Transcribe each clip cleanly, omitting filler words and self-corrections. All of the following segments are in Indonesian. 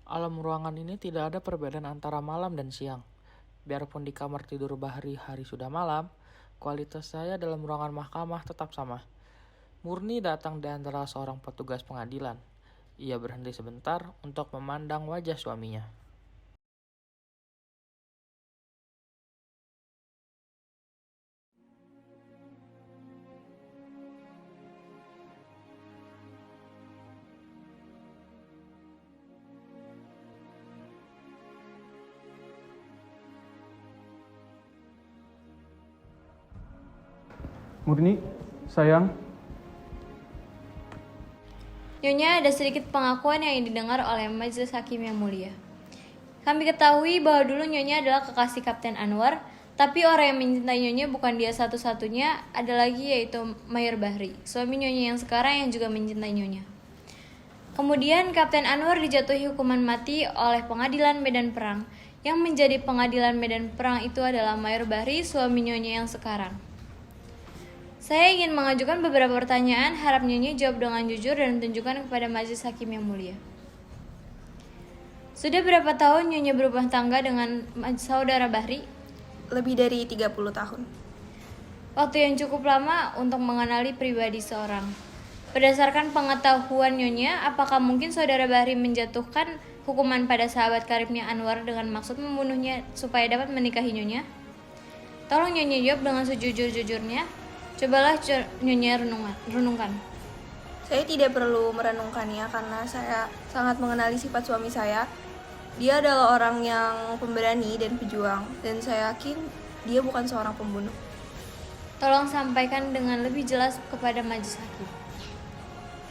Alam ruangan ini tidak ada perbedaan antara malam dan siang. Biarpun di kamar tidur Bahri hari sudah malam, kualitas saya dalam ruangan mahkamah tetap sama. Murni datang di antara seorang petugas pengadilan. Ia berhenti sebentar untuk memandang wajah suaminya. Murni, sayang. Nyonya, ada sedikit pengakuan yang didengar oleh Majelis Hakim yang mulia. Kami ketahui bahwa dulu Nyonya adalah kekasih Kapten Anwar, tapi orang yang mencintai Nyonya bukan dia satu-satunya, ada lagi yaitu Mayor Bahri, suami Nyonya yang sekarang yang juga mencintai Nyonya. Kemudian Kapten Anwar dijatuhi hukuman mati oleh Pengadilan Medan Perang. Yang menjadi Pengadilan Medan Perang itu adalah Mayor Bahri, suami Nyonya yang sekarang. Saya ingin mengajukan beberapa pertanyaan, harap Nyonya jawab dengan jujur dan tunjukkan kepada Majelis Hakim yang mulia. Sudah berapa tahun Nyonya berumah tangga dengan saudara Bahri? Lebih dari 30 tahun. Waktu yang cukup lama untuk mengenali pribadi seorang. Berdasarkan pengetahuan Nyonya, apakah mungkin saudara Bahri menjatuhkan hukuman pada sahabat karibnya Anwar dengan maksud membunuhnya supaya dapat menikahi Nyonya? Tolong Nyonya jawab dengan sejujur-jujurnya. Cobalah Nyonya renungkan. Saya tidak perlu merenungkannya karena saya sangat mengenali sifat suami saya. Dia adalah orang yang pemberani dan pejuang, dan saya yakin dia bukan seorang pembunuh. Tolong sampaikan dengan lebih jelas kepada Majelis Hakim.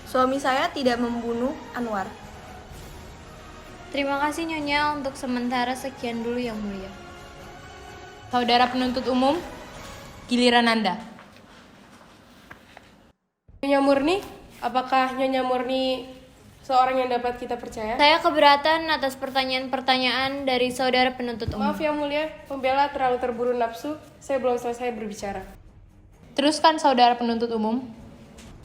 Suami saya tidak membunuh Anwar. Terima kasih Nyonya, untuk sementara sekian dulu yang mulia. Saudara penuntut umum, giliran Anda. Nyonya Murni, apakah Nyonya Murni seorang yang dapat kita percaya? Saya keberatan atas pertanyaan-pertanyaan dari saudara penuntut umum. Maaf yang mulia, pembela terlalu terburu nafsu, saya belum selesai berbicara. Teruskan saudara penuntut umum.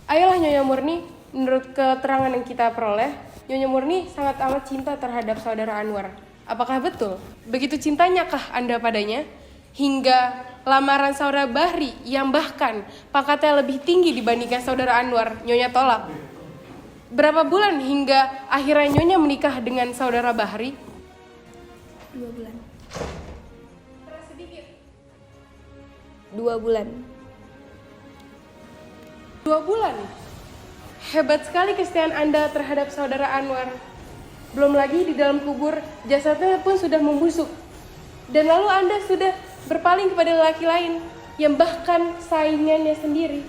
Ayolah Nyonya Murni, menurut keterangan yang kita peroleh, Nyonya Murni sangat amat cinta terhadap saudara Anwar. Apakah betul? Begitu cintanya kah Anda padanya? Hingga lamaran saudara Bahri yang bahkan pangkatnya lebih tinggi dibandingkan saudara Anwar, Nyonya tolak. Berapa bulan hingga akhirnya Nyonya menikah dengan saudara Bahri? 2 bulan. 2 bulan. 2 bulan? Hebat sekali kesetiaan Anda terhadap saudara Anwar. Belum lagi di dalam kubur, jasadnya pun sudah membusuk. Dan lalu Anda sudah berpaling kepada lelaki lain yang bahkan saingannya sendiri.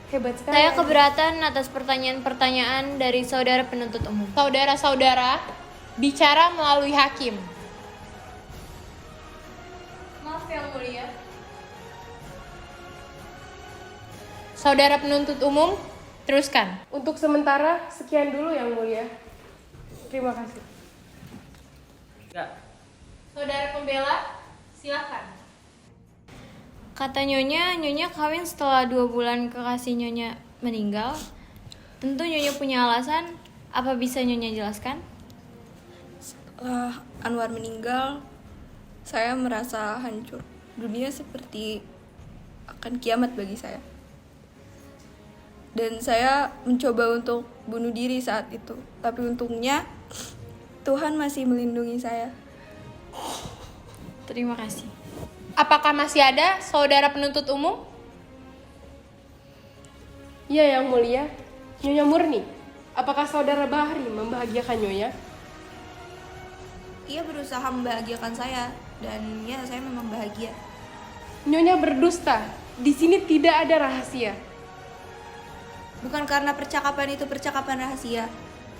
Hebat sekali. Saya keberatan atas pertanyaan-pertanyaan dari saudara penuntut umum. Saudara-saudara, bicara melalui hakim. Maaf yang mulia. Saudara penuntut umum, teruskan. Untuk sementara, sekian dulu yang mulia. Terima kasih. Saudara pembela, silakan. Kata Nyonya kawin setelah 2 bulan kekasih Nyonya meninggal. Tentu Nyonya punya alasan, apa bisa Nyonya jelaskan? Setelah Anwar meninggal, saya merasa hancur. Dunia seperti akan kiamat bagi saya. Dan saya mencoba untuk bunuh diri saat itu. Tapi untungnya Tuhan masih melindungi saya. Terima kasih. Apakah masih ada saudara penuntut umum? Ya yang mulia, Nyonya Murni, apakah saudara Bahri membahagiakan Nyonya? Ia berusaha membahagiakan saya, dan ya saya memang bahagia. Nyonya berdusta, di sini tidak ada rahasia. Bukan karena percakapan itu percakapan rahasia,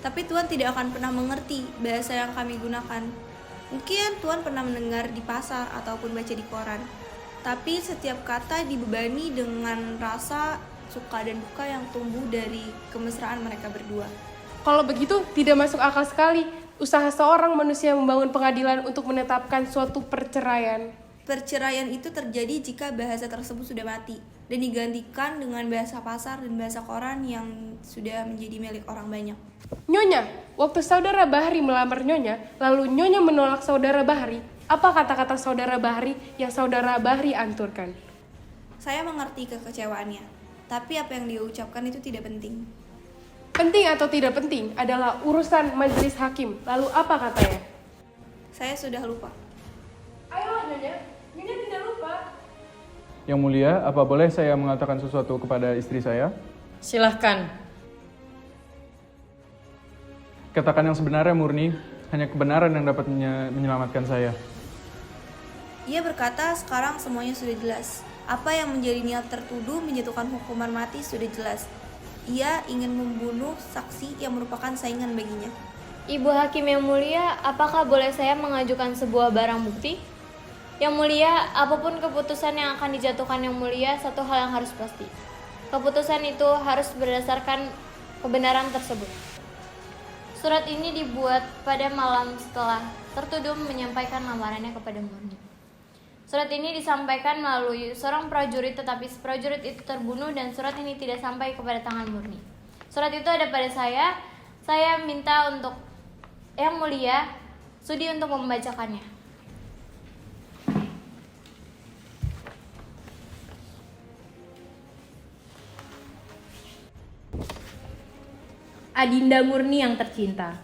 tapi Tuhan tidak akan pernah mengerti bahasa yang kami gunakan. Mungkin Tuhan pernah mendengar di pasar ataupun baca di koran, tapi setiap kata dibebani dengan rasa suka dan duka yang tumbuh dari kemesraan mereka berdua. Kalau begitu, tidak masuk akal sekali usaha seorang manusia membangun pengadilan untuk menetapkan suatu perceraian. Perceraian itu terjadi jika bahasa tersebut sudah mati dan digantikan dengan bahasa pasar dan bahasa koran yang sudah menjadi milik orang banyak. Nyonya, waktu saudara Bahri melamar Nyonya, lalu Nyonya menolak saudara Bahri, apa kata-kata saudara Bahri yang saudara Bahri anturkan? Saya mengerti kekecewaannya, tapi apa yang dia ucapkan itu tidak penting. Penting atau tidak penting adalah urusan majelis hakim. Lalu apa katanya? Saya sudah lupa. Ayolah Nyonya, Nyonya tidak lupa. Yang mulia, apa boleh saya mengatakan sesuatu kepada istri saya? Silahkan. Katakan yang sebenarnya, Murni. Hanya kebenaran yang dapat menyelamatkan saya. Ia berkata sekarang semuanya sudah jelas. Apa yang menjadi niat tertuduh menjatuhkan hukuman mati sudah jelas. Ia ingin membunuh saksi yang merupakan saingan baginya. Ibu Hakim yang mulia, apakah boleh saya mengajukan sebuah barang bukti? Yang mulia, apapun keputusan yang akan dijatuhkan yang mulia, satu hal yang harus pasti. Keputusan itu harus berdasarkan kebenaran tersebut. Surat ini dibuat pada malam setelah tertuduh menyampaikan lamarannya kepada Murni. Surat ini disampaikan melalui seorang prajurit, tetapi prajurit itu terbunuh dan surat ini tidak sampai kepada tangan Murni. Surat itu ada pada saya. Saya minta untuk Yang Mulia sudi untuk membacakannya. Adinda Murni yang tercinta,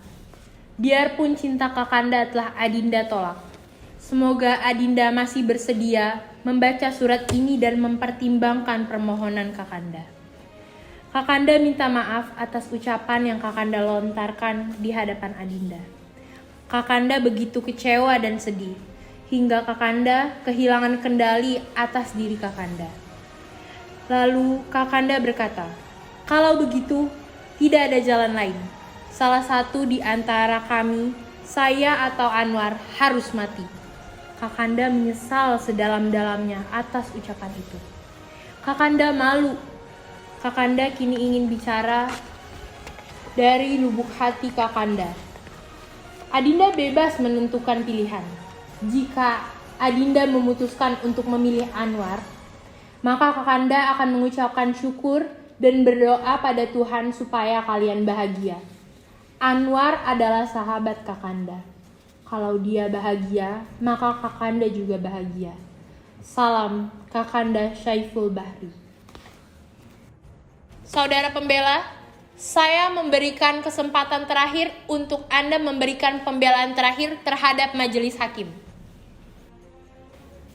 biarpun cinta Kakanda telah Adinda tolak, semoga Adinda masih bersedia membaca surat ini dan mempertimbangkan permohonan Kakanda. Kakanda minta maaf atas ucapan yang Kakanda lontarkan di hadapan Adinda. Kakanda begitu kecewa dan sedih, hingga Kakanda kehilangan kendali atas diri Kakanda. Lalu Kakanda berkata, kalau begitu, tidak ada jalan lain. Salah satu di antara kami, saya atau Anwar, harus mati. Kakanda menyesal sedalam-dalamnya atas ucapan itu. Kakanda malu. Kakanda kini ingin bicara dari lubuk hati Kakanda. Adinda bebas menentukan pilihan. Jika Adinda memutuskan untuk memilih Anwar, maka Kakanda akan mengucapkan syukur dan berdoa pada Tuhan supaya kalian bahagia. Anwar adalah sahabat Kakanda. Kalau dia bahagia, maka Kakanda juga bahagia. Salam Kakanda Syaiful Bahri. Saudara pembela, saya memberikan kesempatan terakhir untuk Anda memberikan pembelaan terakhir terhadap majelis hakim.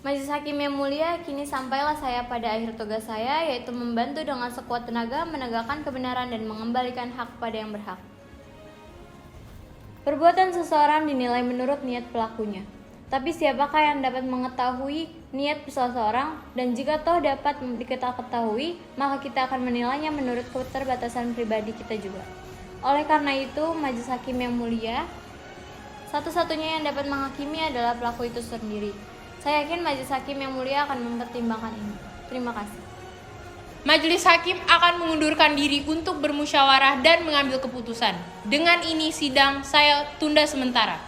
Majelis Hakim yang mulia, kini sampailah saya pada akhir tugas saya, yaitu membantu dengan sekuat tenaga menegakkan kebenaran dan mengembalikan hak pada yang berhak. Perbuatan seseorang dinilai menurut niat pelakunya. Tapi siapakah yang dapat mengetahui niat seseorang? Dan jika toh dapat kita ketahui, maka kita akan menilainya menurut keterbatasan pribadi kita juga. Oleh karena itu, Majelis Hakim yang mulia, satu-satunya yang dapat menghakimi adalah pelaku itu sendiri. Saya yakin Majelis Hakim yang mulia akan mempertimbangkan ini. Terima kasih. Majelis Hakim akan mengundurkan diri untuk bermusyawarah dan mengambil keputusan. Dengan ini sidang saya tunda sementara.